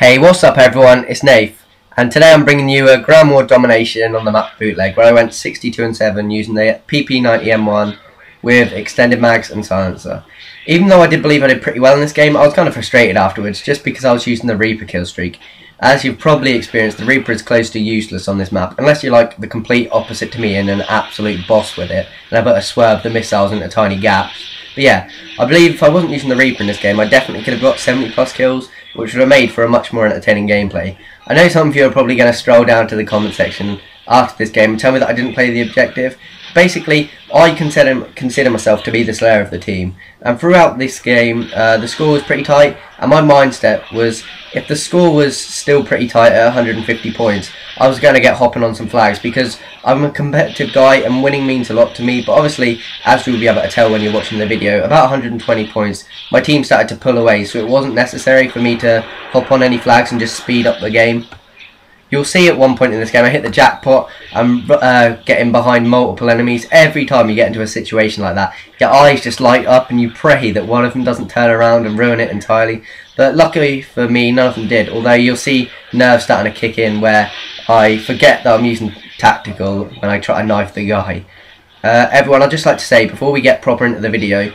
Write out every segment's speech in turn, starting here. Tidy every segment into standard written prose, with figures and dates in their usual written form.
Hey, what's up everyone, it's Nath, and today I'm bringing you a Grand War Domination on the map bootleg where I went 62-7 using the PP90M1 with extended mags and silencer. Even though I did believe I did pretty well in this game, I was kind of frustrated afterwards just because I was using the Reaper kill streak. As you've probably experienced, the Reaper is close to useless on this map, unless you're like the complete opposite to me and an absolute boss with it, and able to swerve the missiles into tiny gaps. But yeah, I believe if I wasn't using the Reaper in this game, I definitely could have got 70 plus kills, which would have made for a much more entertaining gameplay. I know some of you are probably going to stroll down to the comment section after this game and tell me that I didn't play the objective. Basically, I consider myself to be the slayer of the team, and throughout this game the score was pretty tight, and my mindset was if the score was still pretty tight at 150 points, I was going to get hopping on some flags because I'm a competitive guy and winning means a lot to me. But obviously, as you'll be able to tell when you're watching the video, about 120 points my team started to pull away, so it wasn't necessary for me to hop on any flags and just speed up the game. You'll see at one point in this game I hit the jackpot. I'm getting behind multiple enemies. Every time you get into a situation like that, your eyes just light up and you pray that one of them doesn't turn around and ruin it entirely. But luckily for me, none of them did, although you'll see nerves starting to kick in where I forget that I'm using tactical when I try to knife the guy. Everyone, I'd just like to say, before we get proper into the video,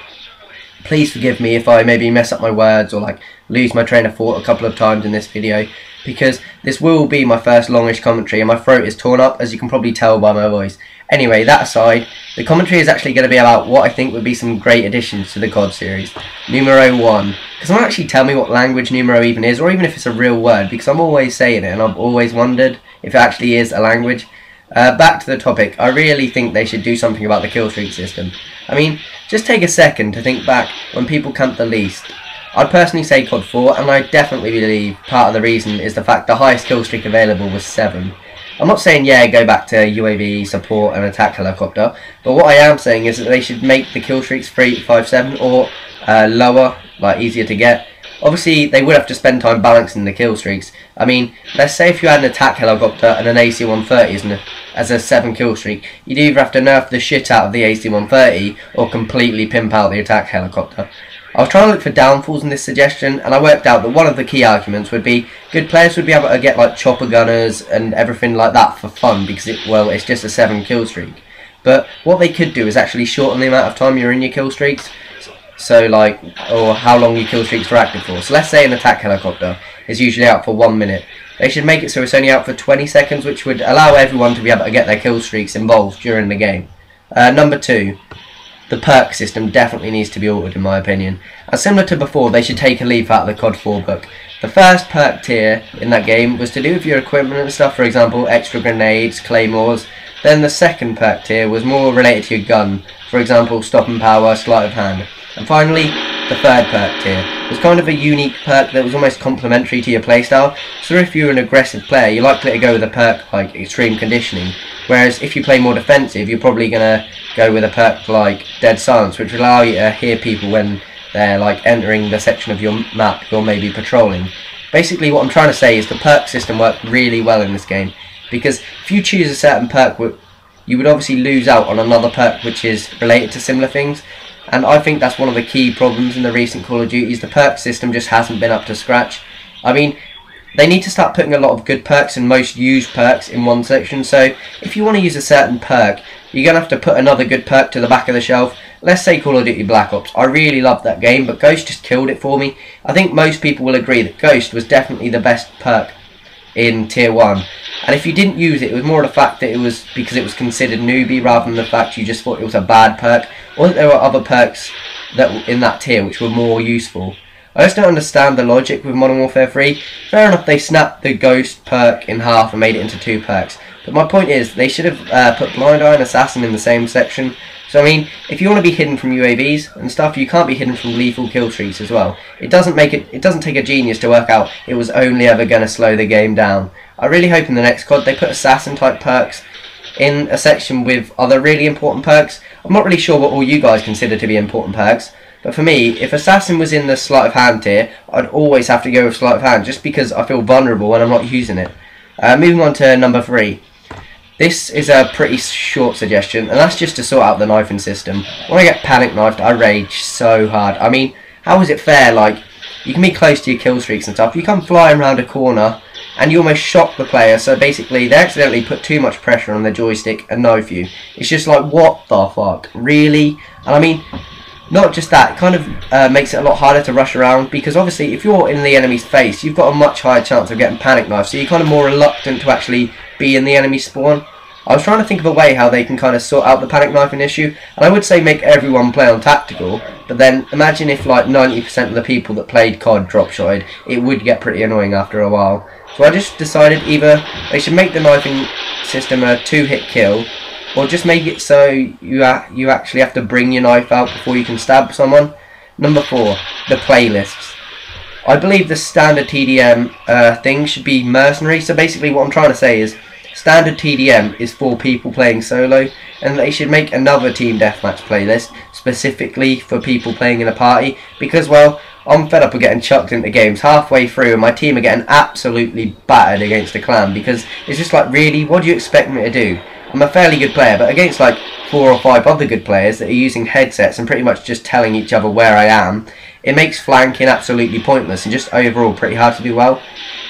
please forgive me if I maybe mess up my words or like lose my train of thought a couple of times in this video, because this will be my first longish commentary and my throat is torn up, as you can probably tell by my voice. Anyway, that aside, the commentary is actually going to be about what I think would be some great additions to the COD series. Numero 1. Because someone actually tell me what language numero even is, or even if it's a real word, because I'm always saying it and I've always wondered if it actually is a language. Back to the topic, I really think they should do something about the kill streak system. I mean, just take a second to think back when people camped the least. I'd personally say COD 4, and I definitely believe part of the reason is the fact the highest kill streak available was 7. I'm not saying, yeah, go back to UAV, support and attack helicopter, but what I am saying is that they should make the kill streaks 3, 5, 7 or lower, like easier to get. Obviously, they would have to spend time balancing the kill streaks. I mean, let's say if you had an attack helicopter and an AC-130 as a 7 kill streak, you'd either have to nerf the shit out of the AC-130 or completely pimp out the attack helicopter. I was trying to look for downfalls in this suggestion, and I worked out that one of the key arguments would be good players would be able to get like chopper gunners and everything like that for fun because it's just a 7 kill streak. But what they could do is actually shorten the amount of time you're in your kill streaks, so like, or how long your kill streaks are active for. So let's say an attack helicopter is usually out for 1 minute. They should make it so it's only out for 20 seconds, which would allow everyone to be able to get their kill streaks involved during the game. Number 2. The perk system definitely needs to be altered in my opinion. And similar to before, they should take a leaf out of the COD 4 book. The first perk tier in that game was to do with your equipment and stuff, for example, extra grenades, claymores. Then the second perk tier was more related to your gun, for example, stop and power, sleight of hand. And finally, the third perk tier was kind of a unique perk that was almost complementary to your playstyle. So if you're an aggressive player, you're likely to go with a perk like extreme conditioning. Whereas if you play more defensive, you're probably going to go with a perk like dead silence, which will allow you to hear people when they're like entering the section of your map you're maybe patrolling. Basically what I'm trying to say is the perk system worked really well in this game, because if you choose a certain perk, you would obviously lose out on another perk which is related to similar things. And I think that's one of the key problems in the recent Call of Duties. The perk system just hasn't been up to scratch. I mean, they need to start putting a lot of good perks and most used perks in one section. So if you want to use a certain perk, you're going to have to put another good perk to the back of the shelf. Let's say Call of Duty Black Ops. I really loved that game, but Ghost just killed it for me. I think most people will agree that Ghost was definitely the best perk in Tier 1. And if you didn't use it, it was more the fact that it was because it was considered newbie rather than the fact you just thought it was a bad perk, or that there were other perks that in that tier which were more useful. I just don't understand the logic with Modern Warfare 3. Fair enough, they snapped the Ghost perk in half and made it into 2 perks. But my point is, they should have put Blind Eye and Assassin in the same section. So I mean, if you want to be hidden from UAVs and stuff, you can't be hidden from lethal kill streaks as well. It doesn't take a genius to work out it was only ever going to slow the game down. I really hope in the next COD they put Assassin type perks in a section with other really important perks. I'm not really sure what all you guys consider to be important perks, but for me, if Assassin was in the sleight of hand tier, I'd always have to go with sleight of hand just because I feel vulnerable when I'm not using it. Moving on to number 3. This is a pretty short suggestion, and that's just to sort out the knifing system. When I get panic knifed, I rage so hard. I mean, how is it fair? Like, you can be close to your kill streaks and stuff. You come flying around a corner and you almost shock the player, so basically they accidentally put too much pressure on the joystick and knife you. It's just like, what the fuck, really? And I mean, not just that, it kind of makes it a lot harder to rush around, because obviously if you're in the enemy's face, you've got a much higher chance of getting panic knifed, so you're kind of more reluctant to actually be in the enemy spawn. I was trying to think of a way how they can kind of sort out the panic knifing issue, and I would say make everyone play on tactical, but then imagine if like 90% of the people that played COD drop-shotted, it would get pretty annoying after a while. So I just decided either they should make the knifing system a 2-hit kill, or just make it so you actually have to bring your knife out before you can stab someone. Number 4, the playlists. I believe the standard TDM thing should be mercenary, so basically what I'm trying to say is standard TDM is for people playing solo, and they should make another team deathmatch playlist specifically for people playing in a party, because, well, I'm fed up of getting chucked into games halfway through and my team are getting absolutely battered against a clan, because it's just like, really, what do you expect me to do? I'm a fairly good player, but against like 4 or 5 other good players that are using headsets and pretty much just telling each other where I am, it makes flanking absolutely pointless and just overall pretty hard to do well.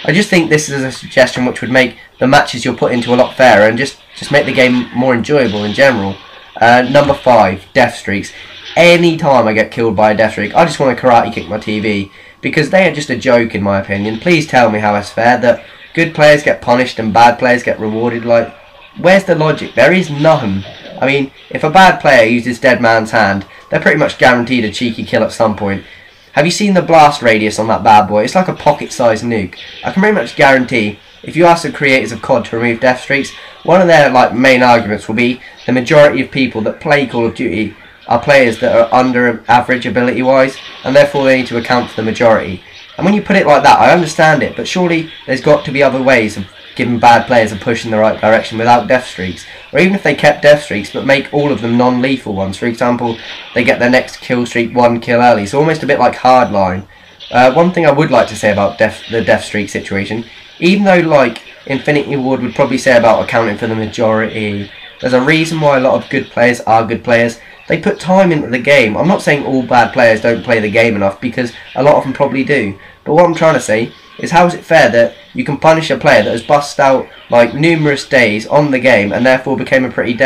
I just think this is a suggestion which would make the matches you're put into a lot fairer and just make the game more enjoyable in general. Number 5, death streaks. Any time I get killed by a death streak, I just want to karate kick my TV, because they are just a joke in my opinion. Please tell me how it's fair that good players get punished and bad players get rewarded. Like, where's the logic? There is none. I mean, if a bad player uses dead man's hand, they're pretty much guaranteed a cheeky kill at some point. Have you seen the blast radius on that bad boy? It's like a pocket-sized nuke. I can pretty much guarantee, if you ask the creators of COD to remove death streaks, one of their like main arguments will be the majority of people that play Call of Duty are players that are under average ability-wise, and therefore they need to account for the majority. And when you put it like that, I understand it, but surely there's got to be other ways of giving bad players a push in the right direction without death streaks. Or even if they kept death streaks but make all of them non-lethal ones. For example, they get their next kill streak 1 kill early, so almost a bit like Hardline. One thing I would like to say about the death streak situation, even though like Infinity Ward would probably say about accounting for the majority, there's a reason why a lot of good players are good players. They put time into the game. I'm not saying all bad players don't play the game enough, because a lot of them probably do. But what I'm trying to say is, how is it fair that you can punish a player that has bust out like numerous days on the game and therefore became a pretty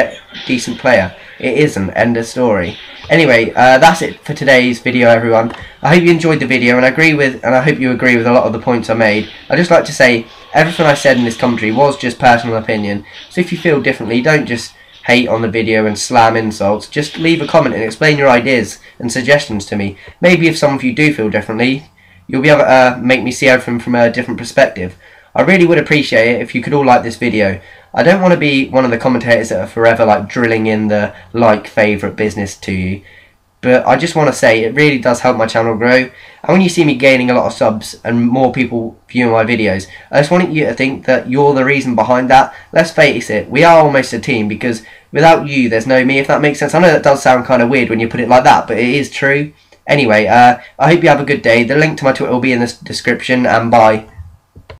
decent player? It isn't. End of story. Anyway, that's it for today's video, everyone. I hope you enjoyed the video, and I hope you agree with a lot of the points I made. I'd just like to say everything I said in this commentary was just personal opinion. So if you feel differently, don't just hate on the video and slam insults. Just leave a comment and explain your ideas and suggestions to me. Maybe if some of you do feel differently, you'll be able to make me see everything from a different perspective. I really would appreciate it if you could all like this video. I don't want to be one of the commentators that are forever like drilling in the like favourite business to you, but I just want to say it really does help my channel grow. And when you see me gaining a lot of subs and more people viewing my videos, I just want you to think that you're the reason behind that. Let's face it, we are almost a team, because without you there's no me, if that makes sense. I know that does sound kind of weird when you put it like that, but it is true. Anyway, I hope you have a good day. The link to my Twitter will be in the description, and bye.